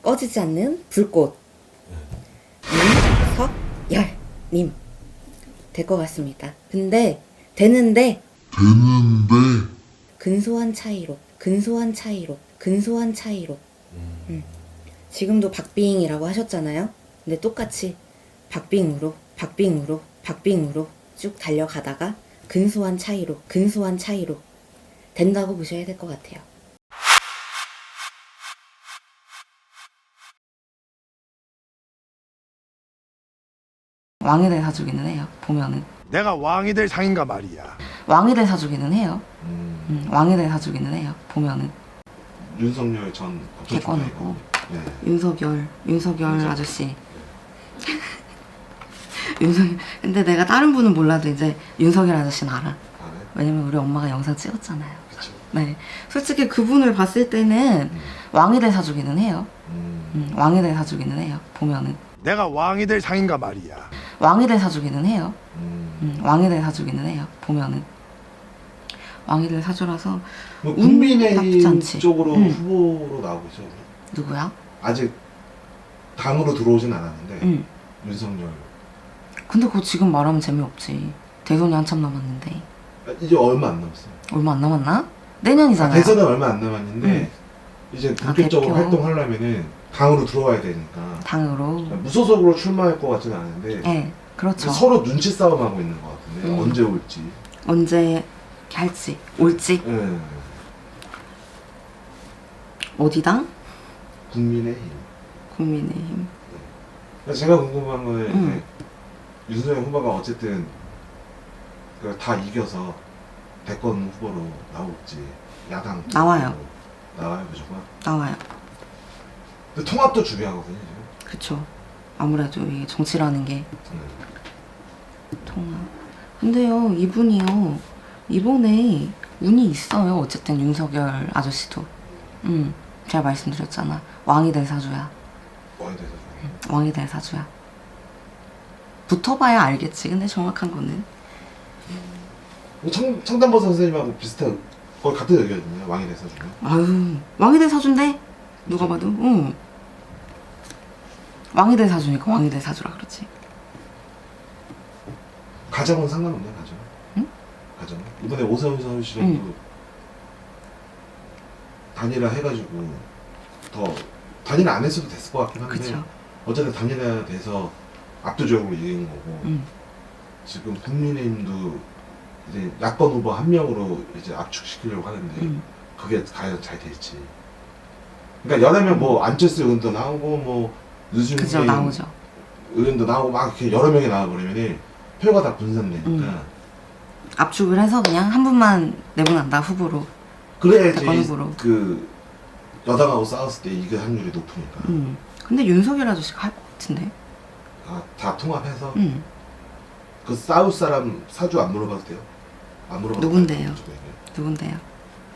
꺼지지 않는 불꽃 윤석열님 될 것 같습니다. 근데 되는데 근소한 차이로 지금도 박빙이라고 하셨잖아요. 근데 똑같이 박빙으로 쭉 달려가다가 근소한 차이로 된다고 보셔야 될 것 같아요. 왕이 될 사주기는 해요. 보면은 내가 왕이 될 상인가 말이야. 왕이 될 사주기는 해요. 왕이 될 사주기는 해요. 보면은 윤석열 전 개권이고 네. 윤석열 아저씨 윤석열. 근데 내가 다른 분은 몰라도 이제 윤석열 아저씨는 알아. 아, 네? 왜냐면 우리 엄마가 영상 찍었잖아요. 그쵸. 네, 솔직히 그분을 봤을 때는 왕이 될 사주기는 해요. 왕이 될 사주기는 해요. 보면은 내가 왕이 될 상인가 말이야. 왕이 될 사주기는 해요. 왕이 될 사주기는 해요. 보면은 왕이 될 사주라서 뭐 나쁘지 국민의힘 않지. 쪽으로 후보로 나오고 있죠. 누구야? 아직 당으로 들어오진 않았는데 윤석열 근데 그거 지금 말하면 재미없지. 대선이 한참 남았는데. 이제 얼마 안 남았어요. 얼마 안 남았나? 내년이잖아요. 대선은 얼마 안 남았는데 이제 본격적으로 대표. 활동하려면은 당으로 들어와야 되니까 당으로. 무소속으로 출마할 것 같지는 않은데 네, 그렇죠. 서로 눈치 싸움하고 있는 것 같은데 언제 올지. 언제 할지, 올지. 네. 어디 당? 국민의힘. 국민의힘. 제가 궁금한 거는 이제 윤석열 후보가 어쨌든 다 이겨서 대권 후보로 나올지 야당 나와요. 나와요 무조건. 나와요. 근데 통합도 중요하거든요 지금. 그쵸. 아무래도 이게 정치라는 게 네. 통합. 근데요, 이분이요, 이번에 운이 있어요. 어쨌든 윤석열 아저씨도. 제가 말씀드렸잖아. 왕이 될 사주야. 뭐에 대해서. 왕이 될 사주야. 붙어봐야 알겠지. 근데 정확한 거는. 청담보 선생님하고 비슷한 거의 같은 의견이거든요. 왕이 돼서 주면. 아유, 왕이 될 사주인데? 누가 봐도. 응. 왕이 될 사주니까 왕이 될 사주라 그러지. 가정은 상관없나요 가정? 응? 가정. 이번에 오세훈 씨랑도 단일화 해가지고 더 단일화 안 했어도 됐을 것 같긴 한데 그쵸. 어쨌든 단일화 돼서 압도적으로 이긴 거고 지금 국민의힘도 이제 야권 후보 한 명으로 이제 압축시키려고 하는데 그게 과연 잘 될지. 그러니까 여러 명 뭐 안철수 의원도 나오고 뭐 그죠, 유승민 나오죠. 의원도 나오고 막 이렇게 여러 명이 나와버리면 표가 다 분산되니까 압축을 해서 그냥 한 분만 내보낸다, 후보로. 그래야지 대권 후보로. 그 여당하고 싸웠을 때 이길 확률이 높으니까 근데 윤석열 아저씨가 할 것 같은데. 다 통합해서 응. 그 싸울 사람 사주 안 물어봐도 돼요? 안 물어봐도 누군데요? 돼요? 누군데요?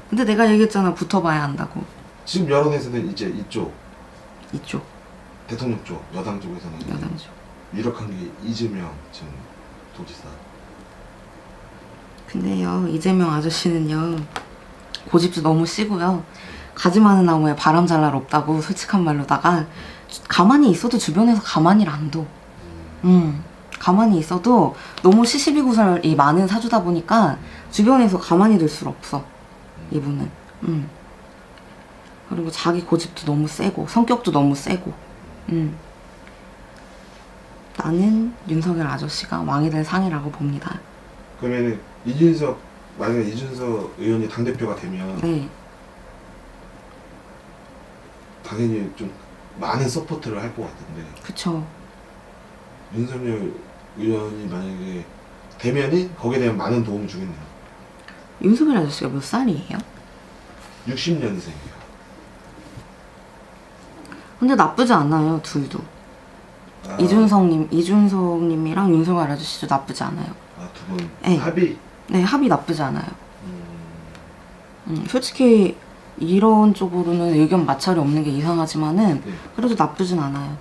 근데 내가 얘기했잖아, 붙어봐야 한다고. 지금 여론에서는 이제 이쪽 이쪽, 대통령 쪽 여당 쪽에서는 여당 쪽. 유력한 게 이재명 지금 도지사. 근데요, 이재명 아저씨는요, 고집도 너무 세고요. 가지 많은 나무에 바람 잘 날 없다고 솔직한 말로다가 가만히 있어도 주변에서 가만히 안 둬. 가만히 있어도 너무 시시비구설이 많은 사주다 보니까 주변에서 가만히 둘 수가 없어, 이분은. 그리고 자기 고집도 너무 세고 성격도 너무 세고. 나는 윤석열 아저씨가 왕이 될 상이라고 봅니다. 그러면은 만약에 이준석 의원이 당대표가 되면 네. 당연히 좀 많은 서포트를 할 것 같은데 그쵸. 윤석열 의원이 만약에 되면은 거기에 대한 많은 도움을 주겠네요. 윤석열 아저씨가 몇 살이에요? 60년생이에요. 근데 나쁘지 않아요, 둘도. 이준석님이랑 윤석열 아저씨도 나쁘지 않아요. 두 분 네. 합의. 네, 합이 나쁘지 않아요. 솔직히 이런 쪽으로는 의견 마찰이 없는 게 이상하지만은 네. 그래도 나쁘진 않아요.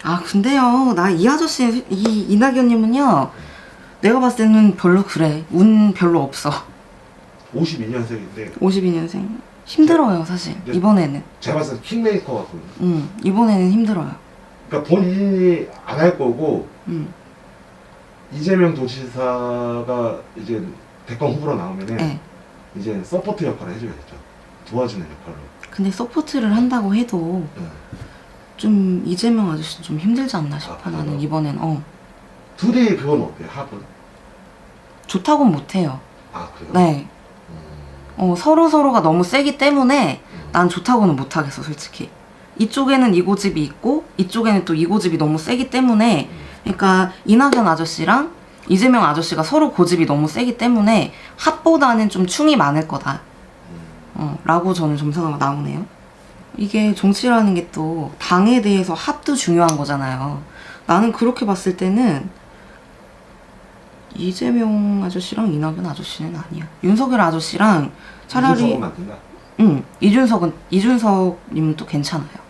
아, 근데요, 나 이 아저씨, 이낙연님은요, 내가 봤을 때는 별로 그래. 운 별로 없어. 52년생인데 52년생. 힘들어요 사실. 네. 이번에는. 제가 봤을 때 킹메이커 같거든요. 이번에는 힘들어요. 그러니까 본인이 안 할 거고 음. 이재명 도지사가 이제 대권 후보로 나오면은 네. 이제 서포트 역할을 해줘야죠. 도와주는 역할로. 근데 서포트를 한다고 해도 네. 좀 이재명 아저씨 좀 힘들지 않나 싶어. 그래요? 나는 이번엔 둘이 그건 어때요? 합은? 좋다고는 못해요. 아 그래요? 네. 서로가 너무 세기 때문에 음. 난 좋다고는 못하겠어 솔직히. 이쪽에는 이 고집이 있고 이쪽에는 또 이 고집이 너무 세기 때문에, 그러니까 이낙연 아저씨랑 이재명 아저씨가 서로 고집이 너무 세기 때문에 합보다는 좀 충이 많을 거다 라고 저는 점수가 나오네요. 이게 정치라는 게 또 당에 대해서 합도 중요한 거잖아요. 나는 그렇게 봤을 때는 이재명 아저씨랑 이낙연 아저씨는 아니야. 윤석열 아저씨랑 차라리 이준석은 만든다. 이준석님은 또 괜찮아요.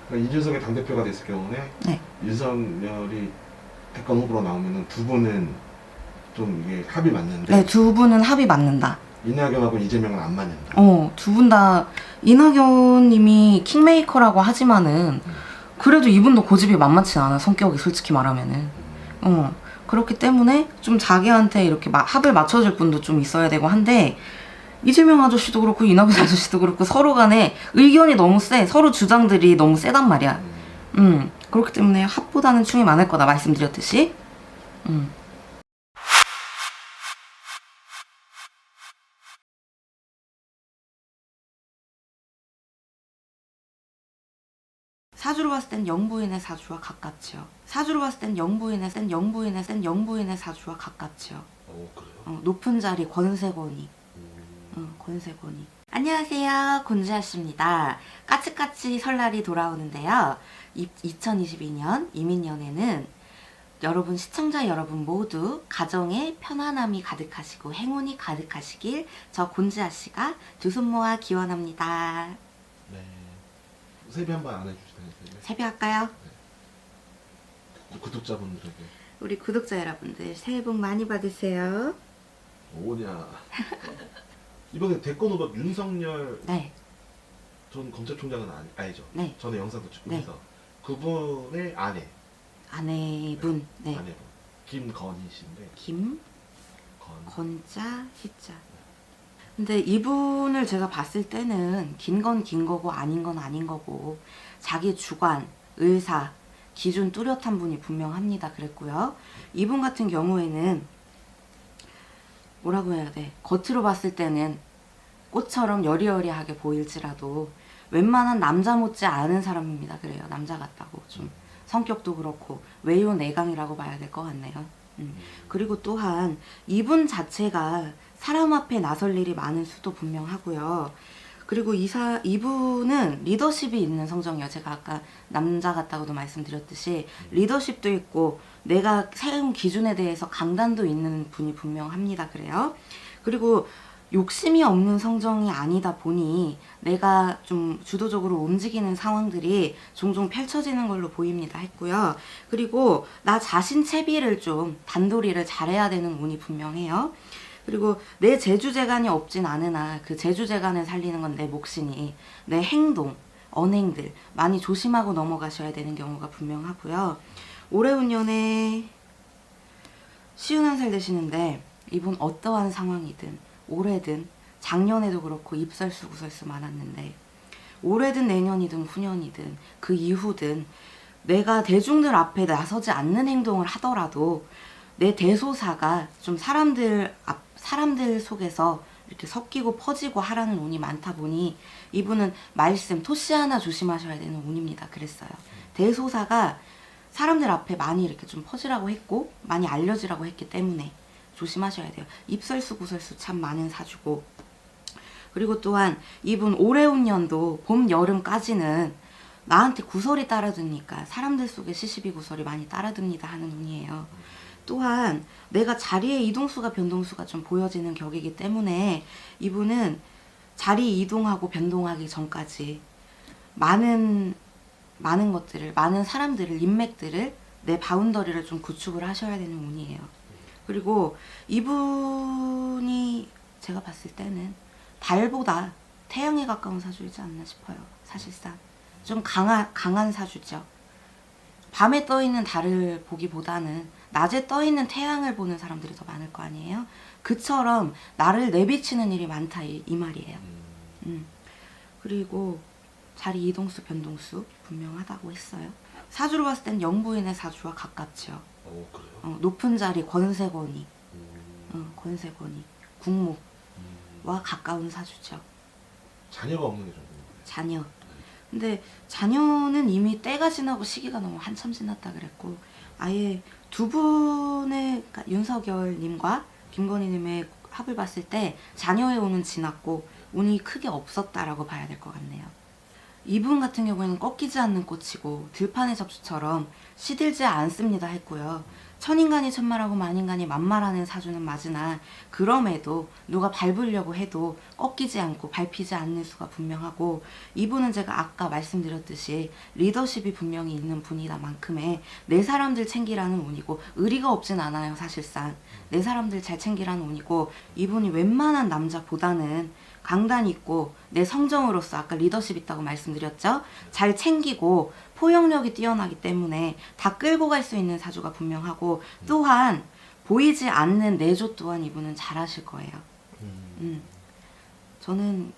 그러니까 이준석이 당대표가 됐을 경우에 네. 윤석열이 대권 후보로 나오면은 두 분은 좀 이게 합이 맞는데 네, 두 분은 합이 맞는다. 이낙연하고 이재명은 안 맞는다. 두 분 다 이낙연님이 킹메이커라고 하지만은 그래도 이분도 고집이 만만치 않아. 성격이 솔직히 말하면은. 그렇기 때문에 좀 자기한테 이렇게 합을 맞춰줄 분도 좀 있어야 되고 한데, 이재명 아저씨도 그렇고 이낙연 아저씨도 그렇고 서로 간에 의견이 너무 세. 서로 주장들이 너무 세단 말이야. 그렇기 때문에 합보다는 충이 많을 거다 말씀드렸듯이. 사주로 봤을 땐 영부인의 사주와 가깝지요. 사주로 봤을 땐 영부인의 사주와 가깝지요. 그래요? 높은 자리 권세권이. 권세권이. 안녕하세요, 곤지아씨입니다. 까치까치 설날이 돌아오는데요. 2022년 이민년에는 여러분, 시청자 여러분 모두 가정에 편안함이 가득하시고 행운이 가득하시길 저 곤지아씨가 두 손 모아 기원합니다. 네. 세배 한번 안 해주시나요? 세배 할까요? 구독자분들에게. 우리 구독자 여러분들 새해 복 많이 받으세요. 뭐냐. 이번에 대권 후보 윤석열 네. 전 검찰총장은 알죠? 네. 전에 영상도 찍고 네. 해서 그분의 아내분. 네. 아내분 김건희 씨인데 건자 희자. 근데 이분을 제가 봤을 때는 긴 건 긴 거고 아닌 건 아닌 거고 자기 주관, 의사, 기준 뚜렷한 분이 분명합니다. 그랬고요. 이분 같은 경우에는 뭐라고 해야 돼? 겉으로 봤을 때는 꽃처럼 여리여리하게 보일지라도 웬만한 남자 못지 않은 사람입니다. 그래요. 남자 같다고. 좀 성격도 그렇고 외유 내강이라고 봐야 될 것 같네요. 그리고 또한 이분 자체가 사람 앞에 나설 일이 많은 수도 분명하고요. 그리고 이분은 리더십이 있는 성정이에요. 제가 아까 남자 같다고도 말씀드렸듯이 리더십도 있고 내가 세운 기준에 대해서 강단도 있는 분이 분명합니다. 그래요. 그리고 욕심이 없는 성정이 아니다 보니 내가 좀 주도적으로 움직이는 상황들이 종종 펼쳐지는 걸로 보입니다 했고요. 그리고 나 자신 채비를 좀 단도리를 잘해야 되는 운이 분명해요. 그리고 내 재주재간이 없진 않으나 그 재주재간을 살리는 건 내 몫이니 내 행동, 언행들 많이 조심하고 넘어가셔야 되는 경우가 분명하고요. 올해 운년에 51살 되시는데 이분 어떠한 상황이든 올해든 작년에도 그렇고 입설수구설수 많았는데 올해든 내년이든 후년이든 그 이후든 내가 대중들 앞에 나서지 않는 행동을 하더라도 내 대소사가 좀 사람들 속에서 이렇게 섞이고 퍼지고 하라는 운이 많다 보니 이분은 말씀, 토시 하나 조심하셔야 되는 운입니다. 그랬어요. 대소사가 사람들 앞에 많이 이렇게 좀 퍼지라고 했고 많이 알려지라고 했기 때문에 조심하셔야 돼요. 입설수 구설수 참 많은 사주고, 그리고 또한 이분 올해 운년도 봄 여름까지는 나한테 구설이 따라드니까 사람들 속에 시시비 구설이 많이 따라듭니다 하는 운이에요. 또한 내가 자리의 이동수가 변동수가 좀 보여지는 격이기 때문에 이분은 자리 이동하고 변동하기 전까지 많은 것들을, 많은 사람들을, 인맥들을, 내 바운더리를 좀 구축을 하셔야 되는 운이에요. 그리고 이분이 제가 봤을 때는 달보다 태양에 가까운 사주이지 않나 싶어요. 사실상 좀 강한 사주죠. 밤에 떠있는 달을 보기보다는 낮에 떠있는 태양을 보는 사람들이 더 많을 거 아니에요. 그처럼 나를 내비치는 일이 많다 이 말이에요. 그리고 자리 이동수 변동수 분명하다고 했어요. 사주로 봤을 땐 영부인의 사주와 가깝죠. 그래요? 높은 자리 권세권이 권세권이 국무와 가까운 사주죠. 자녀가 없는 게 좀 궁금해요. 자녀. 근데 자녀는 이미 때가 지나고 시기가 너무 한참 지났다 그랬고 아예 두 분의 그러니까 윤석열님과 김건희님의 합을 봤을 때 자녀의 운은 지났고 운이 크게 없었다라고 봐야 될 것 같네요. 이분 같은 경우에는 꺾이지 않는 꽃이고 들판의 접수처럼 시들지 않습니다 했고요. 천인간이 천말하고 만인간이 만말하는 사주는 맞으나 그럼에도 누가 밟으려고 해도 꺾이지 않고 밟히지 않는 수가 분명하고 이분은 제가 아까 말씀드렸듯이 리더십이 분명히 있는 분이다 만큼의 내 사람들 챙기라는 운이고 의리가 없진 않아요. 사실상 내 사람들 잘 챙기라는 운이고 이분이 웬만한 남자보다는 강단 있고 내 성정으로서 아까 리더십 있다고 말씀드렸죠. 잘 챙기고 포용력이 뛰어나기 때문에 다 끌고 갈 수 있는 사주가 분명하고 또한 보이지 않는 내조 또한 이분은 잘하실 거예요. 저는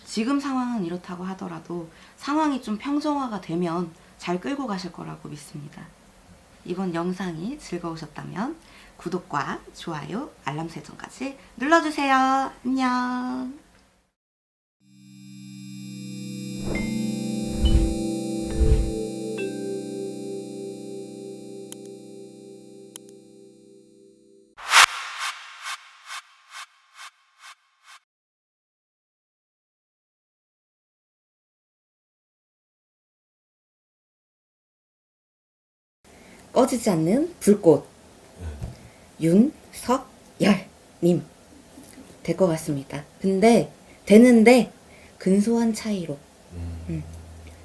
지금 상황은 이렇다고 하더라도 상황이 좀 평정화가 되면 잘 끌고 가실 거라고 믿습니다. 이번 영상이 즐거우셨다면 구독과 좋아요, 알람 설정까지 눌러주세요. 안녕. 꺼지지 않는 불꽃 윤석열님 될 것 같습니다. 근데 되는데 근소한 차이로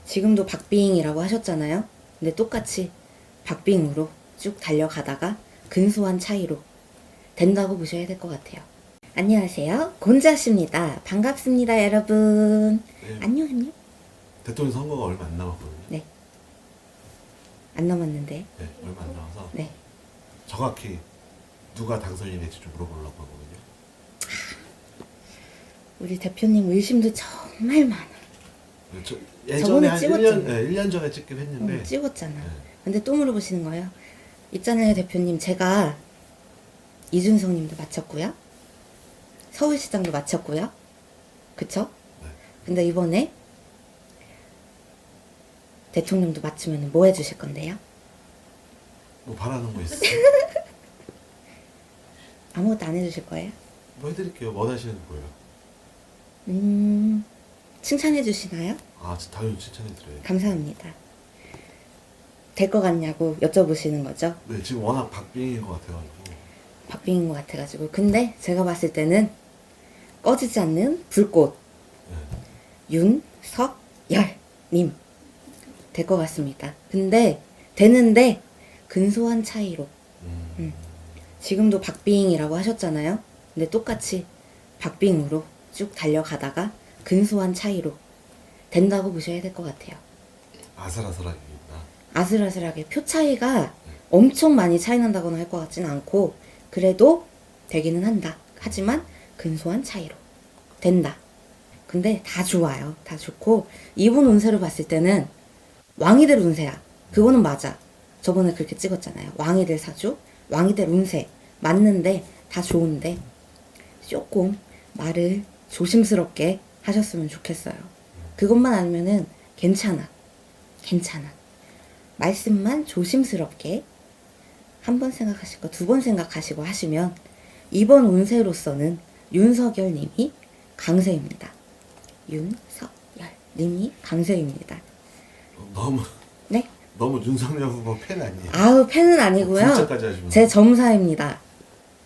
지금도 박빙이라고 하셨잖아요. 근데 똑같이 박빙으로 쭉 달려가다가 근소한 차이로 된다고 보셔야 될 것 같아요. 안녕하세요. 곤자씨입니다. 반갑습니다 여러분. 네. 안녕. 대통령 선거가 얼마 안 남았거든요. 네. 안 남았는데. 네, 얼마 안 남아서 네. 정확히 누가 당선이 될지 좀 물어보려고 하거든요. 우리 대표님 의심도 정말 많아. 저 저번에 예전에 한 찍었잖아. 1년, 네, 1년 전에 찍긴 했는데 찍었잖아. 네. 근데 또 물어보시는 거예요. 있잖아요 대표님, 제가 이준석 님도 마쳤고요. 서울시장도 마쳤고요. 그쵸? 네. 근데 이번에 대통령도 맞추면 뭐 해주실 건데요? 뭐 바라는 거 있어요? 아무것도 안 해주실 거예요? 뭐 해드릴게요. 원하시는 거예요. 칭찬해 주시나요? 아, 당연히 칭찬해드려요. 감사합니다. 될 것 같냐고 여쭤보시는 거죠? 네, 지금 워낙 박빙인 것 같아가지고. 박빙인 것 같아가지고. 근데 제가 봤을 때는 꺼지지 않는 불꽃 네. 윤석열님 될 것 같습니다. 근데 되는데 근소한 차이로 지금도 박빙이라고 하셨잖아요. 근데 똑같이 박빙으로 쭉 달려가다가 근소한 차이로 된다고 보셔야 될 것 같아요. 아슬아슬하게 있나? 아슬아슬하게 표 차이가 엄청 많이 차이 난다거나 할 것 같지는 않고 그래도 되기는 한다. 하지만 근소한 차이로 된다. 근데 다 좋아요. 다 좋고 이분 운세로 봤을 때는 왕이 될 운세야. 그거는 맞아. 저번에 그렇게 찍었잖아요. 왕이 될 사주, 왕이 될 운세 맞는데 다 좋은데 조금 말을 조심스럽게 하셨으면 좋겠어요. 그것만 알면은 괜찮아. 말씀만 조심스럽게 한 번 생각하시고 두 번 생각하시고 하시면 이번 운세로서는 윤석열 님이 강세입니다. 윤석열 님이 강세입니다. 너무 네? 너무 윤석열 후보 팬 아니에요? 아우 팬은 아니고요. 진짜까지 하시면 제 점사입니다.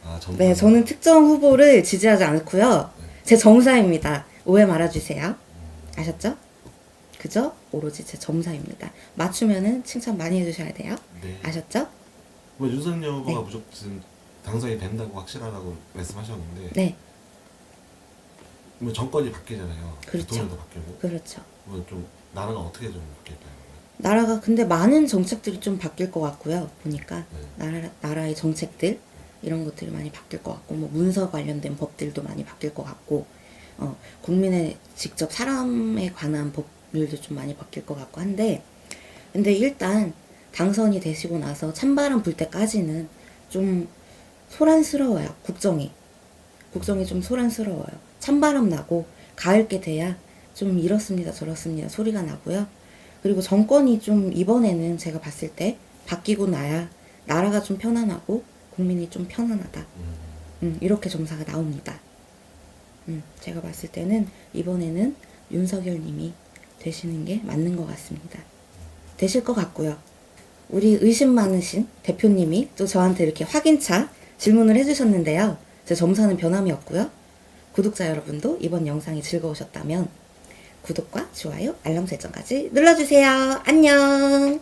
아, 정말. 네, 저는 특정 후보를 지지하지 않고요. 제 점사입니다. 오해 말아주세요. 아셨죠? 그죠? 오로지 제 점사입니다. 맞추면은 칭찬 많이 해주셔야 돼요. 네. 아셨죠? 뭐 윤석열 후보가 네. 무조건 당선이 된다고 확실하다고 말씀하셨는데 네. 뭐 정권이 바뀌잖아요. 그렇죠. 대통령도 바뀌고. 그렇죠. 뭐 좀 나라가 어떻게 좀 바뀔까요? 나라가 근데 많은 정책들이 좀 바뀔 것 같고요. 보니까 나라의 정책들 이런 것들이 많이 바뀔 것 같고 뭐 문서 관련된 법들도 많이 바뀔 것 같고 국민의 직접 사람에 관한 법률도 좀 많이 바뀔 것 같고 한데 근데 일단 당선이 되시고 나서 찬바람 불 때까지는 좀 소란스러워요. 국정이 좀 소란스러워요. 찬바람 나고 가을게 돼야 좀 이렇습니다 저렇습니다 소리가 나고요. 그리고 정권이 좀 이번에는 제가 봤을 때 바뀌고 나야 나라가 좀 편안하고 국민이 좀 편안하다. 이렇게 점사가 나옵니다. 제가 봤을 때는 이번에는 윤석열 님이 되시는 게 맞는 것 같습니다. 되실 것 같고요. 우리 의심 많으신 대표님이 또 저한테 이렇게 확인차 질문을 해주셨는데요. 제 점사는 변함이 없고요. 구독자 여러분도 이번 영상이 즐거우셨다면 구독과 좋아요, 알람 설정까지 눌러주세요. 안녕!